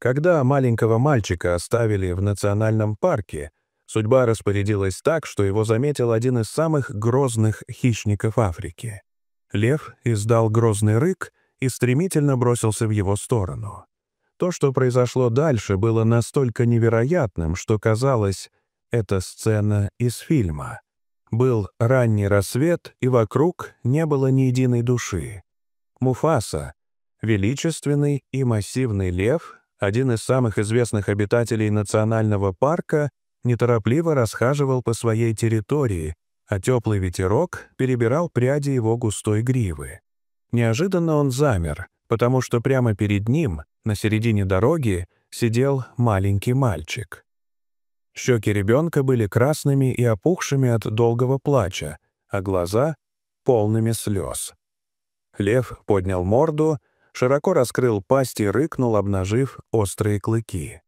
Когда маленького мальчика оставили в национальном парке, судьба распорядилась так, что его заметил один из самых грозных хищников Африки. Лев издал грозный рык и стремительно бросился в его сторону. То, что произошло дальше, было настолько невероятным, что казалось, это сцена из фильма. Был ранний рассвет, и вокруг не было ни единой души. Муфаса, величественный и массивный лев, один из самых известных обитателей национального парка, неторопливо расхаживал по своей территории, а теплый ветерок перебирал пряди его густой гривы. Неожиданно он замер, потому что прямо перед ним, на середине дороги, сидел маленький мальчик. Щеки ребенка были красными и опухшими от долгого плача, а глаза — полными слез. Лев поднял морду, широко раскрыл пасть и рыкнул, обнажив острые клыки.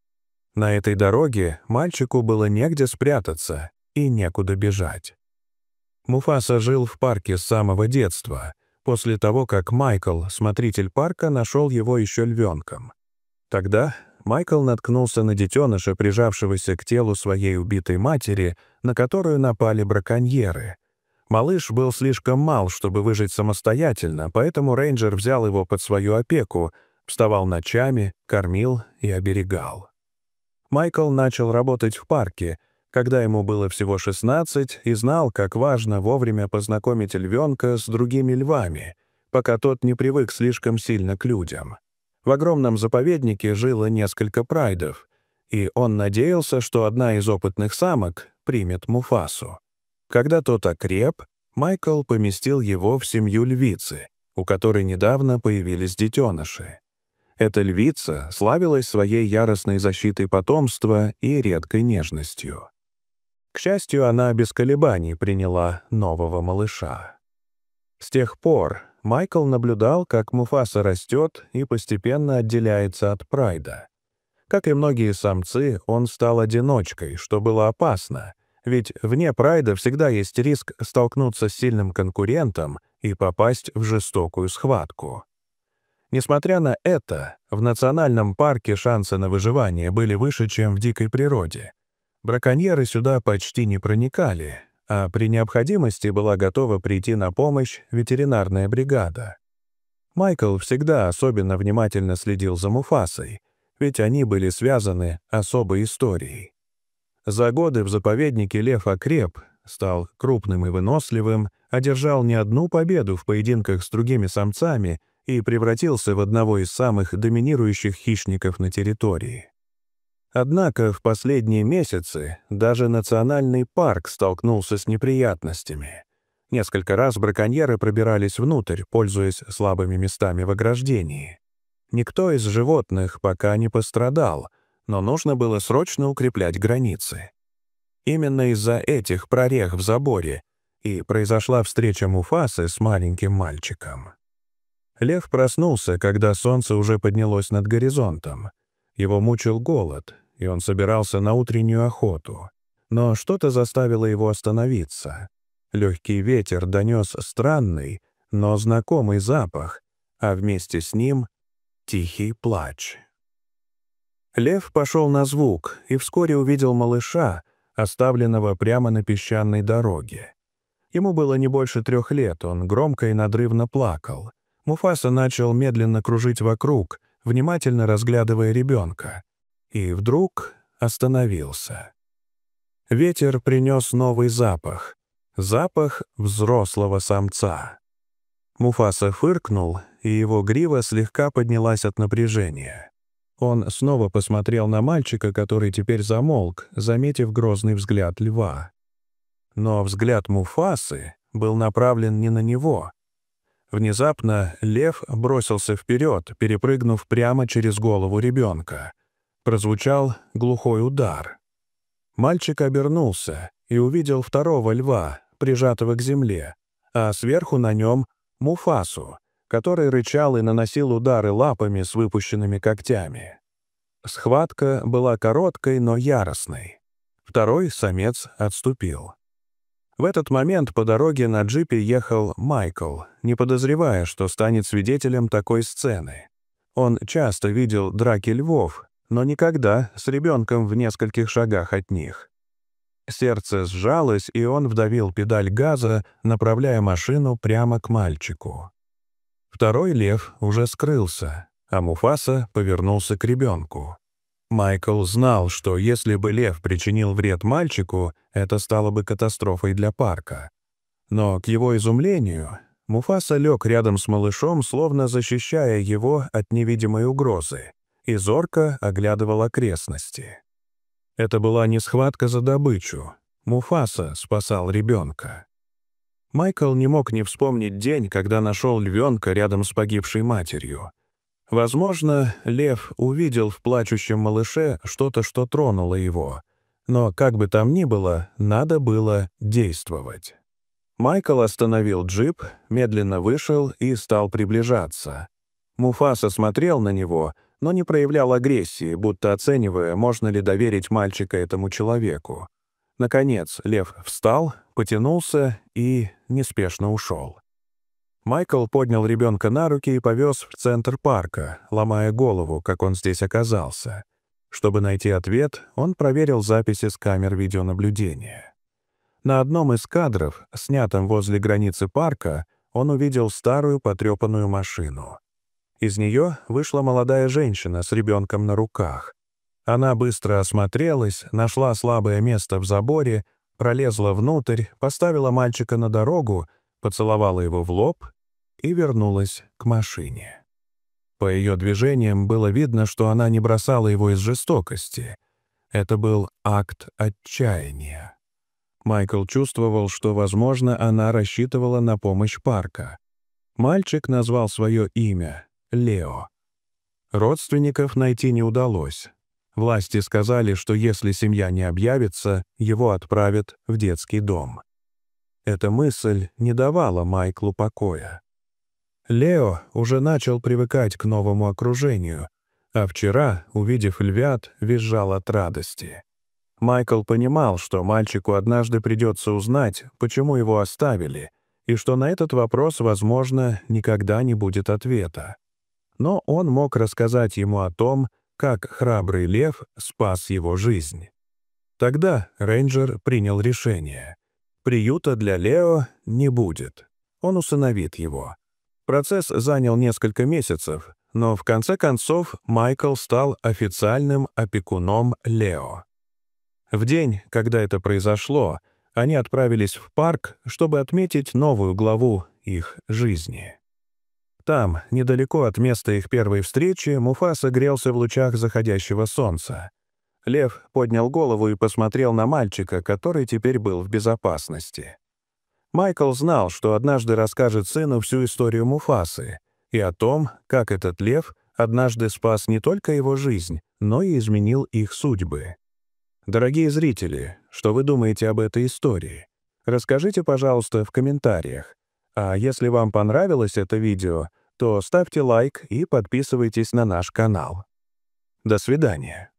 На этой дороге мальчику было негде спрятаться и некуда бежать. Муфаса жил в парке с самого детства, после того, как Майкл, смотритель парка, нашел его еще львенком. Тогда Майкл наткнулся на детеныша, прижавшегося к телу своей убитой матери, на которую напали браконьеры. Малыш был слишком мал, чтобы выжить самостоятельно, поэтому рейнджер взял его под свою опеку, вставал ночами, кормил и оберегал. Майкл начал работать в парке, когда ему было всего 16, и знал, как важно вовремя познакомить львенка с другими львами, пока тот не привык слишком сильно к людям. В огромном заповеднике жило несколько прайдов, и он надеялся, что одна из опытных самок примет Муфасу. Когда тот окреп, Майкл поместил его в семью львицы, у которой недавно появились детеныши. Эта львица славилась своей яростной защитой потомства и редкой нежностью. К счастью, она без колебаний приняла нового малыша. С тех пор Майкл наблюдал, как Муфаса растет и постепенно отделяется от прайда. Как и многие самцы, он стал одиночкой, что было опасно, ведь вне прайда всегда есть риск столкнуться с сильным конкурентом и попасть в жестокую схватку. Несмотря на это, в национальном парке шансы на выживание были выше, чем в дикой природе. Браконьеры сюда почти не проникали, а при необходимости была готова прийти на помощь ветеринарная бригада. Майкл всегда особенно внимательно следил за Муфасой, ведь они были связаны особой историей. За годы в заповеднике лев окреп, стал крупным и выносливым, одержал не одну победу в поединках с другими самцами и превратился в одного из самых доминирующих хищников на территории. Однако в последние месяцы даже национальный парк столкнулся с неприятностями. Несколько раз браконьеры пробирались внутрь, пользуясь слабыми местами в ограждении. Никто из животных пока не пострадал, но нужно было срочно укреплять границы. Именно из-за этих прорех в заборе и произошла встреча Муфасы с маленьким мальчиком. Лев проснулся, когда солнце уже поднялось над горизонтом. Его мучил голод, и он собирался на утреннюю охоту. Но что-то заставило его остановиться. Легкий ветер донес странный, но знакомый запах, а вместе с ним — тихий плач. Лев пошел на звук и вскоре увидел малыша, оставленного прямо на песчаной дороге. Ему было не больше 3 лет, он громко и надрывно плакал. Муфаса начал медленно кружить вокруг, внимательно разглядывая ребенка, и вдруг остановился. Ветер принес новый запах — запах взрослого самца. Муфаса фыркнул, и его грива слегка поднялась от напряжения. Он снова посмотрел на мальчика, который теперь замолк, заметив грозный взгляд льва. Но взгляд Муфасы был направлен не на него. Внезапно лев бросился вперед, перепрыгнув прямо через голову ребенка. Прозвучал глухой удар. Мальчик обернулся и увидел второго льва, прижатого к земле, а сверху на нем — Муфасу, который рычал и наносил удары лапами с выпущенными когтями. Схватка была короткой, но яростной. Второй самец отступил. В этот момент по дороге на джипе ехал Майкл, не подозревая, что станет свидетелем такой сцены. Он часто видел драки львов, но никогда с ребенком в нескольких шагах от них. Сердце сжалось, и он вдавил педаль газа, направляя машину прямо к мальчику. Второй лев уже скрылся, а Муфаса повернулся к ребенку. Майкл знал, что если бы лев причинил вред мальчику, это стало бы катастрофой для парка. Но, к его изумлению, Муфаса лег рядом с малышом, словно защищая его от невидимой угрозы, и зорко оглядывал окрестности. Это была не схватка за добычу. Муфаса спасал ребенка. Майкл не мог не вспомнить день, когда нашел львенка рядом с погибшей матерью. Возможно, лев увидел в плачущем малыше что-то, что тронуло его. Но, как бы там ни было, надо было действовать. Майкл остановил джип, медленно вышел и стал приближаться. Муфаса смотрел на него, но не проявлял агрессии, будто оценивая, можно ли доверить мальчика этому человеку. Наконец, лев встал, потянулся и неспешно ушел. Майкл поднял ребенка на руки и повез в центр парка, ломая голову, как он здесь оказался. Чтобы найти ответ, он проверил записи с камер видеонаблюдения. На одном из кадров, снятом возле границы парка, он увидел старую потрепанную машину. Из нее вышла молодая женщина с ребенком на руках. Она быстро осмотрелась, нашла слабое место в заборе, пролезла внутрь, поставила мальчика на дорогу, поцеловала его в лоб и вернулась к машине. По ее движениям было видно, что она не бросала его из жестокости. Это был акт отчаяния. Майкл чувствовал, что, возможно, она рассчитывала на помощь парка. Мальчик назвал свое имя — Лео. Родственников найти не удалось. Власти сказали, что если семья не объявится, его отправят в детский дом. Эта мысль не давала Майклу покоя. Лео уже начал привыкать к новому окружению, а вчера, увидев львят, визжал от радости. Майкл понимал, что мальчику однажды придется узнать, почему его оставили, и что на этот вопрос, возможно, никогда не будет ответа. Но он мог рассказать ему о том, как храбрый лев спас его жизнь. Тогда рейнджер принял решение. Приюта для Лео не будет. Он усыновит его. Процесс занял несколько месяцев, но в конце концов Майкл стал официальным опекуном Лео. В день, когда это произошло, они отправились в парк, чтобы отметить новую главу их жизни. Там, недалеко от места их первой встречи, Муфаса грелся в лучах заходящего солнца. Лев поднял голову и посмотрел на мальчика, который теперь был в безопасности. Майкл знал, что однажды расскажет сыну всю историю Муфасы и о том, как этот лев однажды спас не только его жизнь, но и изменил их судьбы. Дорогие зрители, что вы думаете об этой истории? Расскажите, пожалуйста, в комментариях. А если вам понравилось это видео, то ставьте лайк и подписывайтесь на наш канал. До свидания.